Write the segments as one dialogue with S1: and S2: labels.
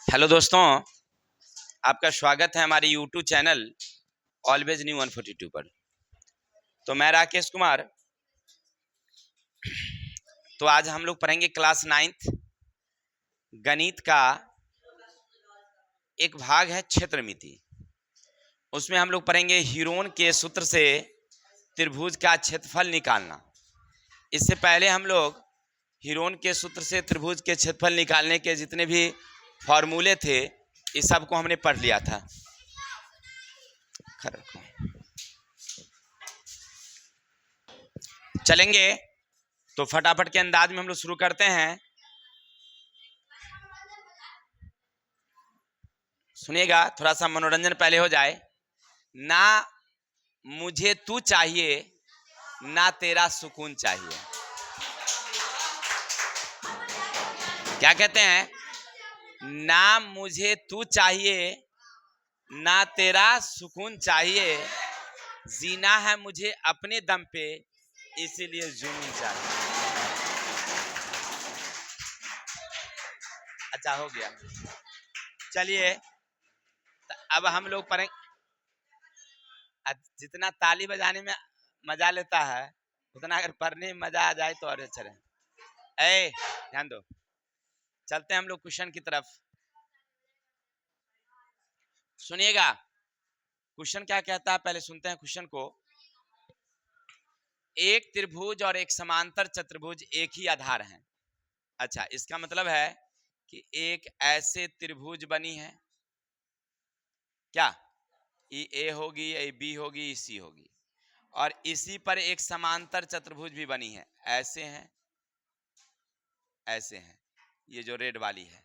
S1: Hello दोस्तों, आपका स्वागत है हमारे यूट्यूब चैनल ऑलवेज न्यू 142 पर। तो मैं राकेश कुमार। तो आज हम लोग पढ़ेंगे क्लास 9th गणित का एक भाग है क्षेत्रमिति। उसमें हम लोग पढ़ेंगे हीरोन के सूत्र से त्रिभुज का क्षेत्रफल निकालना। इससे पहले हम लोग हीरोन के सूत्र से त्रिभुज के क्षेत्रफल निकालने के जितने भी फॉर्मूले थे इस सब को हमने पढ़ लिया था। चलेंगे तो फटाफट के अंदाज में हम लोग शुरू करते हैं। सुनिएगा, थोड़ा सा मनोरंजन पहले हो जाए। ना मुझे तू चाहिए, ना तेरा सुकून चाहिए। क्या कहते हैं? ना मुझे तू चाहिए, ना तेरा सुकून चाहिए, जीना है मुझे अपने दम पे, इसीलिए जुनून चाहिए। अच्छा हो गया। चलिए, अब हम लोग पढ़ें। जितना ताली बजाने में मजा लेता है उतना अगर पढ़ने में मजा आ जाए तो और अच्छा रहे। ए ध्यान दो, चलते हैं हम लोग क्वेश्चन की तरफ। सुनिएगा क्वेश्चन क्या कहता है, पहले सुनते हैं क्वेश्चन को। एक त्रिभुज और एक समांतर चतुर्भुज एक ही आधार हैं। अच्छा, इसका मतलब है कि एक ऐसे त्रिभुज बनी है, क्या ए होगी, ए बी होगी, सी होगी, और इसी पर एक समांतर चतुर्भुज भी बनी है। ऐसे हैं, ऐसे हैं, ये जो रेड वाली है।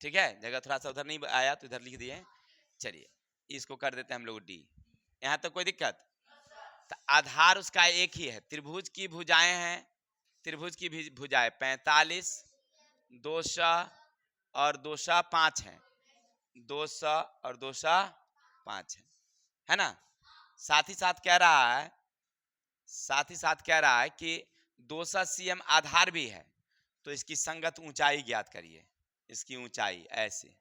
S1: ठीक है, जगह थोड़ा सा उधर नहीं आया तो इधर लिख दिए। चलिए इसको कर देते हैं हम लोग डी। यहां तक कोई दिक्कत? तो आधार उसका एक ही है। त्रिभुज की भुजाएं हैं, त्रिभुज की भुजाएं 45, 200 और 205 है। 200 और 205 है ना। साथ ही साथ कह रहा है, साथ ही साथ कह रहा है कि 200 cm आधार भी है, तो इसकी संगत ऊंचाई ज्ञात करिए। इसकी ऊंचाई ऐसे,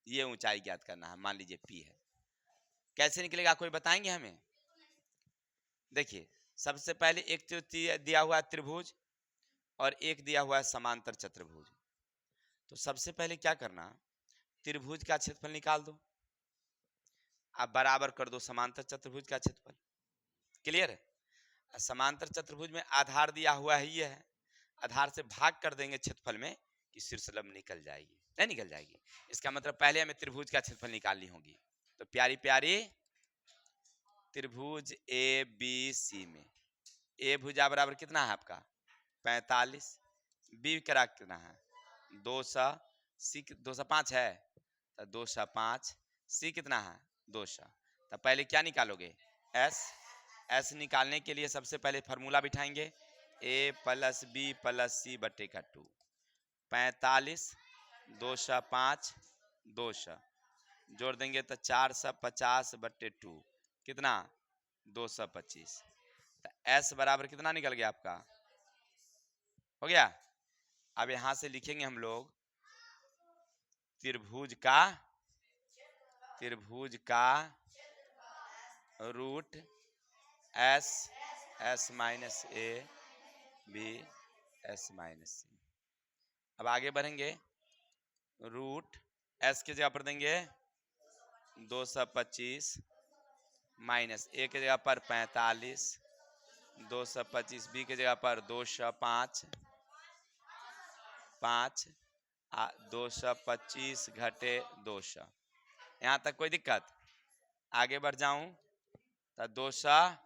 S1: ये ऊंचाई ज्ञात करना है। मान लीजिए पी है, कैसे निकलेगा कोई बताएंगे हमें? देखिए, सबसे पहले एक तो दिया हुआ है त्रिभुज और एक दिया हुआ है समांतर चतुर्भुज। तो सबसे पहले क्या करना, त्रिभुज का क्षेत्रफल निकाल दो, आप बराबर कर दो समांतर चतुर्भुज का क्षेत्रफल। क्लियर है? समांतर चतुर्भुज में आधार दिया हुआ है, ये है। आधार से भाग कर देंगे क्षेत्रफल में कि शीर्ष लंब निकल जाएगी, नहीं निकल जाएगी। इसका मतलब पहले हमें त्रिभुज का क्षेत्रफल निकालनी होगी। तो प्यारी प्यारी त्रिभुज ए बी सी में ए भुजा बराबर कितना है आपका 45, बी करा कितना है 200, सी 205 है तो 205, सी कितना है 200। तो पहले क्या निकालोगे? एस। एस निकालने के लिए सबसे पहले फार्मूला बिठाएंगे, ए प्लस बी प्लस सी बटे का 2। 45, 205, 200 जोड़ देंगे तो 450 बटे 2 कितना 225। तो एस बराबर कितना निकल गया आपका? हो गया। अब यहां से लिखेंगे हम लोग त्रिभुज का root S, S minus A B S minus C. अब आगे बढ़ेंगे, रूट एस के जगह पर देंगे 225 माइनस ए के जगह पर 45, 225 बी के जगह पर 205 5 225 घटे 200। यहाँ तक कोई दिक्कत? आगे बढ़ जाऊं तो 200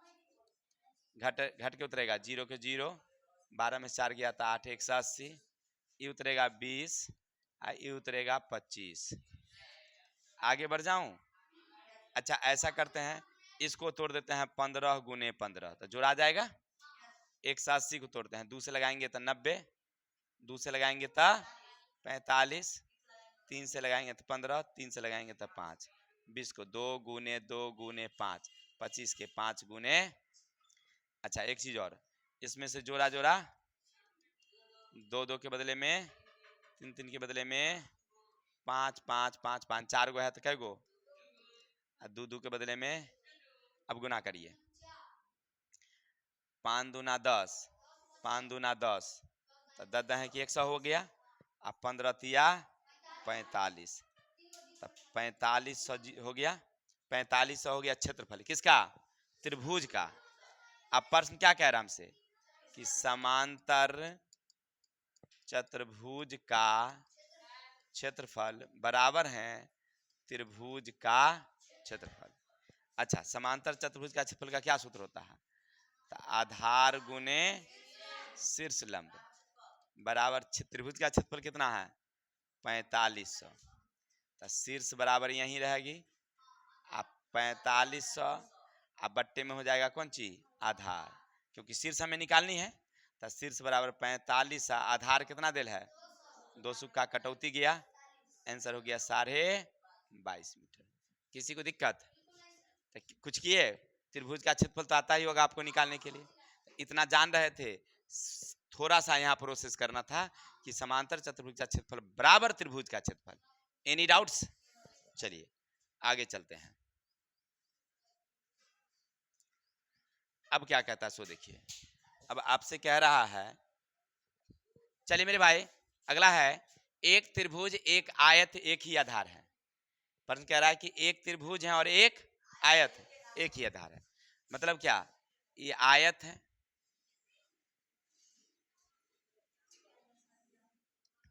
S1: घट के उतरेगा, 0 के 0, 12 में 4 गया था 8, 180, ये उतरेगा 20, ये उतरेगा 25। आगे बढ़ जाऊं? अच्छा ऐसा करते हैं, इसको तोड़ देते हैं 15 गुने 15, तो जोड़ा जाएगा। 180 को तोड़ते हैं, 2 से लगाएंगे तो 90, 2 से लगाएंगे तो 45, 3 से लगाएंगे तो 15, 3 से लगाएंगे तो 5, 20 को 2 गुने 5, 25 के 5 गुने। अच्छा एक चीज और, इसमें से जोड़ा जोड़ा 2 2 के बदले में 3 3 के बदले में 5 5 5 5, 4 गो है तो कै गो, 2 2 के बदले में, अब गुना करिए, 5 दूना 10, 5 दूना 10, तो 10 है कि 100 हो गया, अब 15 तिया 45, तब 4500 हो गया, 4500 हो गया क्षेत्रफल किसका, त्रिभुज का। अब प्रश्न क्या कह रहा हमसे कि समांतर चतुर्भुज का क्षेत्रफल बराबर है त्रिभुज का क्षेत्रफल। अच्छा, समांतर चतुर्भुज का क्षेत्रफल का क्या सूत्र होता है, तो आधार गुने शीर्ष लंब बराबर त्रिभुज का क्षेत्रफल कितना है 4500, तो शीर्ष बराबर यही रहेगी, अब 4500 अब बट्टे में हो जाएगा कौन चीज, आधार, क्योंकि शीर्ष हमें निकालनी है, तो शीर्ष बराबर 45, आधार कितना दिल है 200 का कटौती गया, आंसर हो गया 22.5 मीटर। किसी को दिक्कत, तो कुछ किए, त्रिभुज का क्षेत्रफल तो आता ही होगा आपको निकालने के लिए, इतना जान रहे थे, थोड़ा सा यहाँ प्रोसेस करना था कि समांतर चतुर्भुज का क्षेत्रफल बराबर त्रिभुज का क्षेत्रफल। एनी डाउट्स, चलिए आगे चलते हैं। अब क्या कहता है सो देखिए, अब आपसे कह रहा है, चलिए मेरे भाई अगला है, एक त्रिभुज एक आयत एक ही आधार है। प्रश्न कह रहा है कि एक त्रिभुज है और एक आयत है, एक ही आधार है, मतलब क्या, ये आयत है,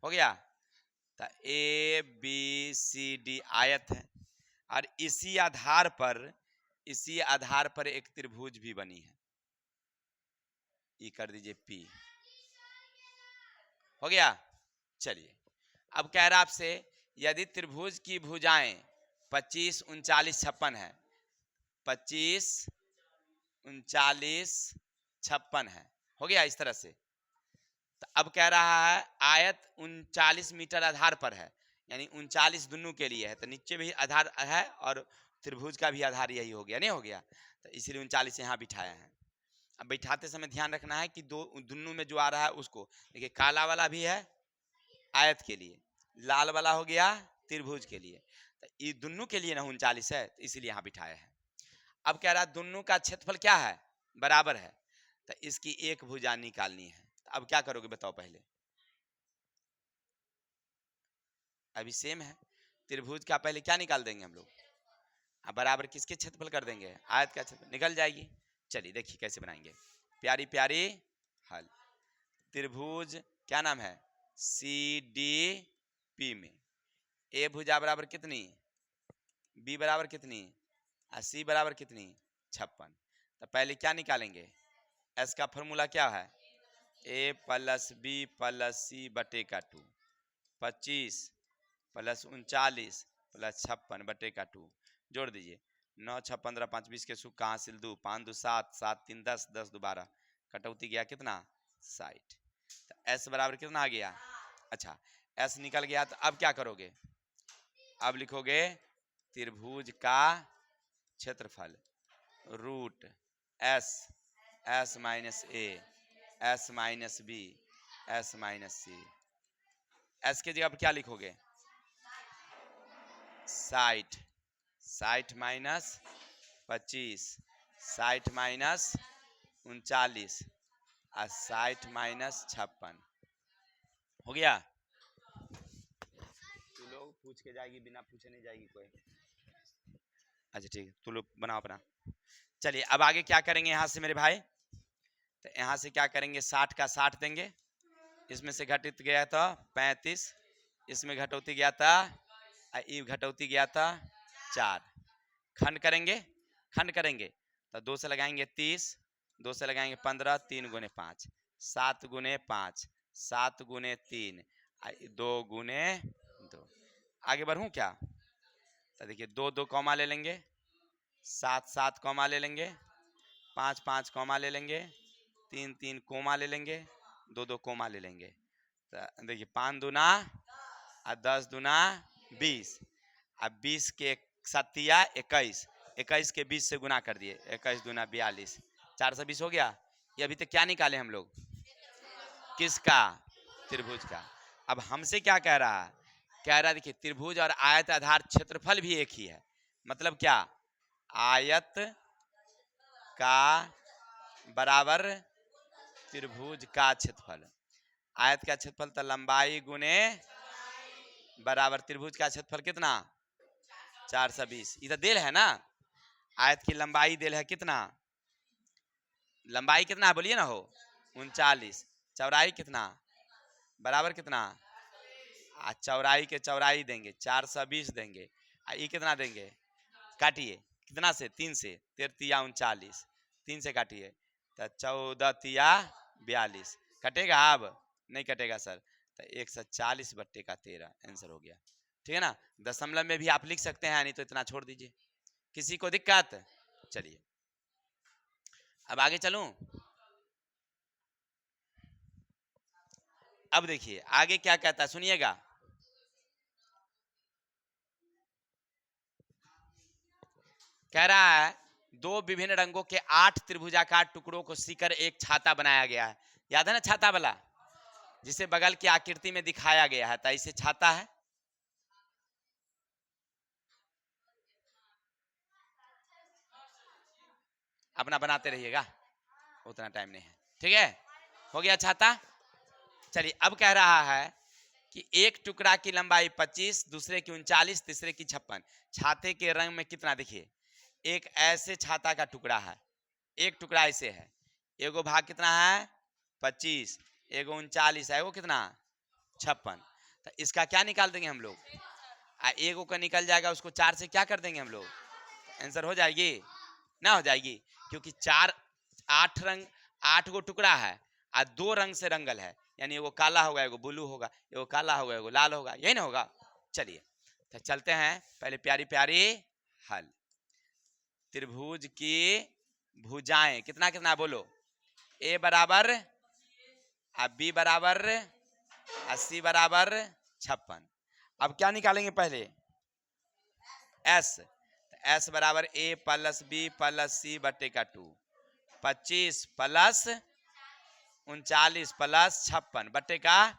S1: हो गया, तो ए बी सी डी आयत है, और इसी आधार पर एक त्रिभुज भी बनी है, ई कर दीजिए पी, हो गया। चलिए अब कह रहा आपसे, यदि त्रिभुज की भुजाएं 25 39 56 है, 25 39 56 है, हो गया इस तरह से, तो अब कह रहा है आयत 39 मीटर आधार पर है, यानी 39 दोनों के लिए है, तो नीचे भी आधार है और त्रिभुज का भी आधार यही हो गया, नहीं हो गया, तो इसीलिए 39 यहाँ बिठाया है। अब बैठाते समय ध्यान रखना है कि दोनों में जो आ रहा है उसको देखिए, काला वाला भी है आयत के लिए, लाल वाला हो गया त्रिभुज के लिए, तो ये दोनों के लिए ना 39 है, तो इसीलिए यहाँ बिठाया है। अब कह रहा है दोनों का क्षेत्रफल क्या है, बराबर है, तो इसकी एक भुजा निकालनी है, तो अब क्या करोगे बताओ पहले, अभी सेम है, त्रिभुज का पहले क्या निकाल देंगे हम लोग, अब बराबर किसके क्षेत्रफल कर देंगे, आयत का क्षेत्रफल निकल जाएगी। चलिए देखिए कैसे बनाएंगे, प्यारी प्यारी हल, त्रिभुज क्या नाम है सी डी पी में ए भुजा बराबर कितनी, बी बराबर कितनी, और सी बराबर कितनी 56, तो पहले क्या निकालेंगे, एस का फॉर्मूला क्या है, ए प्लस बी प्लस सी बटे का 2, 25 प्लस 39 प्लस 56 बटे का 2, जोड़ दीजिए, 9 6 15 5 20 के सुख का हासिल 2, 5 2 7 7 3 10 10 2 12, कटौती गया कितना 60, तो एस बराबर कितना आ गया, अच्छा एस निकल गया, तो अब क्या करोगे, अब लिखोगे त्रिभुज का क्षेत्रफल root S, S minus A, S minus B, S minus C, S के जगह पर क्या लिखोगे 60, 60 माइनस 25, 60 माइनस 39 और 60 माइनस 56, हो गया। तू लोग पूछ के जाएगी, बिना पूछे नहीं जाएगी कोई, अच्छा ठीक है, तू लोग बनाओ अपना। चलिए अब आगे क्या करेंगे यहाँ से मेरे भाई, तो यहाँ से क्या करेंगे, 60 का 60 देंगे, इसमें से घटित गया था 35, इसमें घटौती गया था, घटौती गया था 4, खंड करेंगे, खंड करेंगे तो 2 से लगाएंगे 30, 2 से लगाएंगे 15, 3 गुने 5, 7 गुने 5, 7 गुने 3, 2 गुने 2, आगे बढ़ूं क्या, तो देखिए 2 2 कॉमा ले लेंगे, 7 7 कॉमा ले लेंगे, 5 5 कॉमा ले लेंगे, 3 3 कोमा ले लेंगे, 2 2 कोमा ले लेंगे, तो देखिए 5 दूना और 10 दूना 20, अब 20 के साथ 21, 21 के 20 से गुना कर दिए, 21 दूना 42, 420 हो गया। ये अभी तक क्या निकाले हम लोग, किसका, त्रिभुज का। अब हमसे क्या कह रहा है, कह रहा है देखिए त्रिभुज और आयत आधार क्षेत्रफल भी एक ही है। मतलब क्या, आयत का बराबर त्रिभुज का क्षेत्रफल। आयत का क्षेत्रफल तो लंबाई गुने बराबर त्रिभुज का क्षेत्रफल कितना 420। इधर देल है ना, आयत की लंबाई देल है कितना, लंबाई कितना बोलिए ना हो 39, चौड़ाई कितना बराबर कितना, चौड़ाई के चौड़ाई देंगे 420 देंगे, ये कितना देंगे, काटिए कितना से 3 से, 13 तिया 39, 3 से काटिए तो 14 तिया 42, कटेगा अब नहीं कटेगा सर, तो 140/13 आंसर हो गया। ठीक है ना, दशमलव में भी आप लिख सकते हैं, नहीं तो इतना छोड़ दीजिए। किसी को दिक्कत, चलिए अब आगे चलूं। अब देखिए आगे क्या कहता है, सुनिएगा। कह रहा है दो विभिन्न रंगों के 8 त्रिभुजाकार टुकड़ों को सीकर एक छाता बनाया गया है। याद है ना छाता वाला, जिसे बगल की आकृति में दिखाया गया है, तो इसे छाता है। अपना बनाते रहिएगा, उतना टाइम नहीं है। ठीक है, हो गया छाता। चलिए अब कह रहा है कि एक टुकड़ा की लंबाई 25, दूसरे की 39, तीसरे की 56। छाते के रंग में कितना, देखिए एक ऐसे छाता का टुकड़ा है, एक टुकड़ा ऐसे है, एगो भाग कितना है 25, एगो 39 है, एगो कितना 56। तो इसका क्या निकाल देंगे हम लोग, एगो का निकल जाएगा, उसको 4 से क्या कर देंगे हम लोग, आंसर हो जाएगी ना, हो जाएगी। क्योंकि 8 रंग 8 गो टुकड़ा है और 2 रंग से रंगल है, यानी एगो काला होगा, एगो ब्लू होगा, एगो काला होगा, एगो लाल होगा, यही ना होगा। चलिए तो चलते हैं, पहले प्यारी प्यारी हल। त्रिभुज की भुजाएं कितना कितना बोलो, ए बराबर बी बराबर 80 बराबर 56। अब क्या निकालेंगे पहले, एस, एस बराबर ए प्लस बी प्लस सी बटे का 2, 25 प्लस 39 प्लस 56 बटे का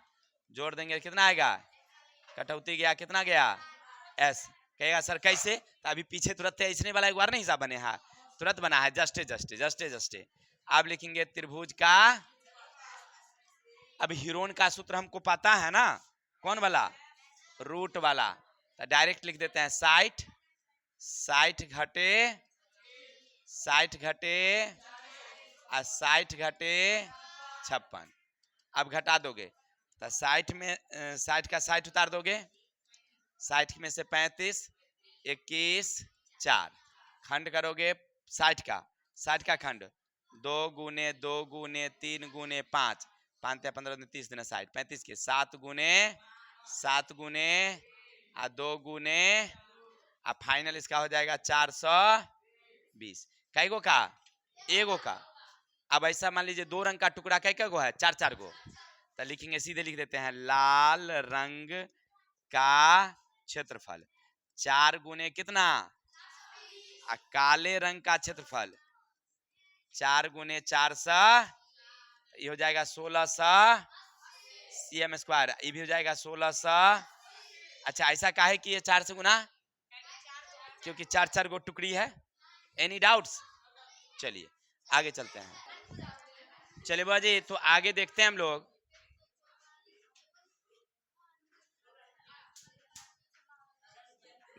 S1: जोड़ देंगे, कितना आएगा, कटौती गया, कितना गया एस। कहेगा सर कैसे, तो अभी पीछे तुरंत इसने वाला एक बार नहीं हिसाब बने, हाँ तुरंत बना है, जस्टे जस्टे जस्टे जस्टे। अब लिखेंगे त्रिभुज का, अब हीरोन का सूत्र हमको पता है ना, कौन वाला, रूट वाला, तो डायरेक्ट लिख देते हैं 60, 60 घटे 60 घटे 60 घटे 56। अब घटा दोगे तो 60 में 60 का 60 उतार दोगे, 60 में से 35, 21, 4 खंड करोगे 60 का खंड, 2 गुने 2 गुने 3 गुने 5, 5 या 15 30 दिन 60, 35 के 7 गुने 7 गुने 2 गुने, अब फाइनल इसका हो जाएगा 420। कई गो का, एगो का। अब ऐसा मान लीजिए 2 रंग का टुकड़ा कई गो है, 4 गो, तो लिखेंगे सीधे लिख देते हैं लाल रंग का क्षेत्रफल 4 गुने कितना, काले रंग का क्षेत्रफल 4 गुने 400, ये हो जाएगा 1600 cm स्क्वायर, ये भी हो जाएगा 1600। अच्छा ऐसा काहे कि ये 4 से गुना, क्योंकि 4 गो टुकड़ी है। एनी डाउट्स, चलिए आगे चलते हैं। चलिए बाजी तो आगे देखते हैं हम लोग।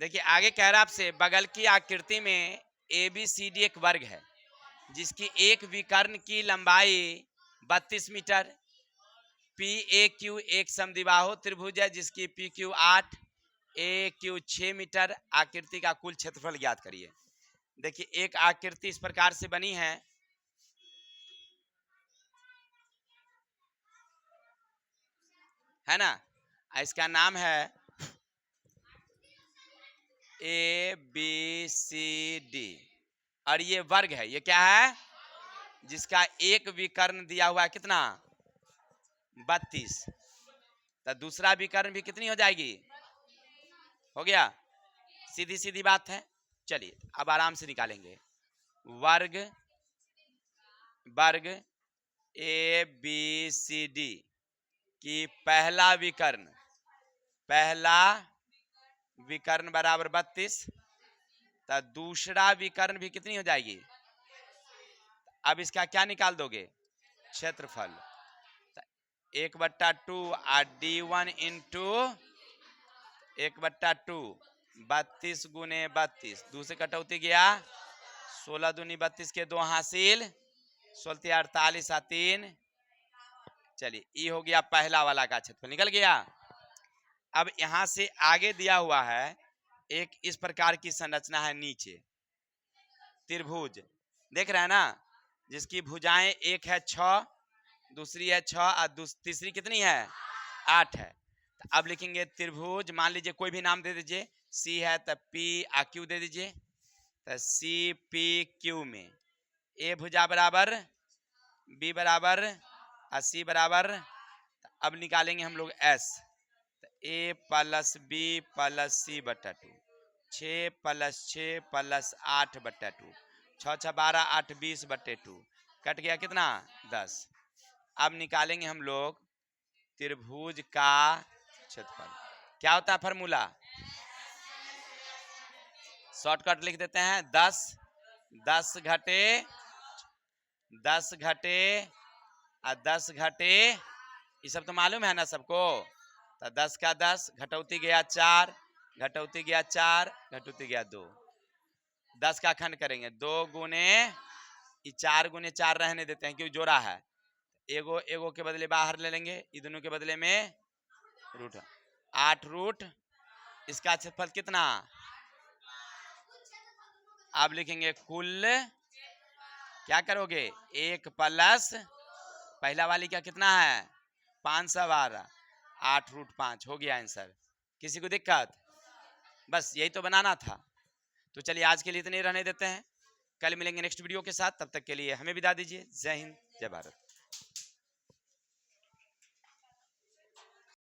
S1: देखिए आगे कह रहा आपसे, बगल की आकृति में ABCD एक वर्ग है जिसकी एक विकर्ण की लंबाई 32 मीटर, PAQ एक समद्विबाहु त्रिभुज है जिसकी PQ 8, AQ 6 मीटर। आकृति का कुल क्षेत्रफल ज्ञात करिए। देखिए एक आकृति इस प्रकार से बनी है ना, इसका नाम है ABCD और ये वर्ग है, ये क्या है, जिसका एक विकर्ण दिया हुआ है कितना 32, तो दूसरा विकर्ण भी कितनी हो जाएगी, हो गया, सीधी सीधी बात है। चलिए अब आराम से निकालेंगे, वर्ग वर्ग ABCD कि पहला विकर्ण बराबर 32, तो दूसरा विकर्ण भी कितनी हो जाएगी। अब इसका क्या निकाल दोगे, क्षेत्रफल। 1/2 D1 इंटू 1/2 32 गुने 32, दूसरे कटौती गया 16 दूनी 32 के 2 हासिल 16 48 3। चलिए ये हो गया पहला वाला का क्षेत्रफल निकल गया। अब यहां से आगे दिया हुआ है एक इस प्रकार की संरचना है, नीचे त्रिभुज देख रहे हैं ना, जिसकी भुजाएं एक है 6, दूसरी है 6 और तीसरी कितनी है 8 है। तो अब लिखेंगे त्रिभुज, मान लीजिए कोई भी नाम दे दीजिए, सी है तो पी आ क्यू दे दीजिए, तो सी पी क्यू में ए भुजा बराबर बी बराबर और सी बराबर, अब निकालेंगे हम लोग एस, तो ए प्लस बी प्लस सी बटा 2, 6 + 6 + 8 बटा 2, 6 6 12 8 20 बटे 2, कट गया कितना 10। अब निकालेंगे हम लोग त्रिभुज का क्षेत्रफल। क्या होता है फॉर्मूला, शॉर्टकट लिख देते हैं, 10 घटे और 10 घटे, ये सब तो मालूम है ना सबको। तो 10 का 10 घटौती गया 4, घटौती गया 4, घटौती गया 2, 10 का खंड करेंगे 2 गुने 4 गुने 4 रहने देते हैं क्योंकि जोड़ा है, एगो के बदले बाहर ले लेंगे, ये दोनों के बदले में रूट 8 रूट, इसका क्षेत्रफल कितना। अब लिखेंगे कुल, क्या करोगे 1 प्लस पहला वाली का कितना है 512, 8 रूट 5 हो गया आंसर। किसी को दिक्कत, बस यही तो बनाना था। तो चलिए आज के लिए इतने रहने देते हैं, कल मिलेंगे नेक्स्ट वीडियो के साथ, तब तक के लिए हमें विदा दीजिए। जय हिंद जय भारत।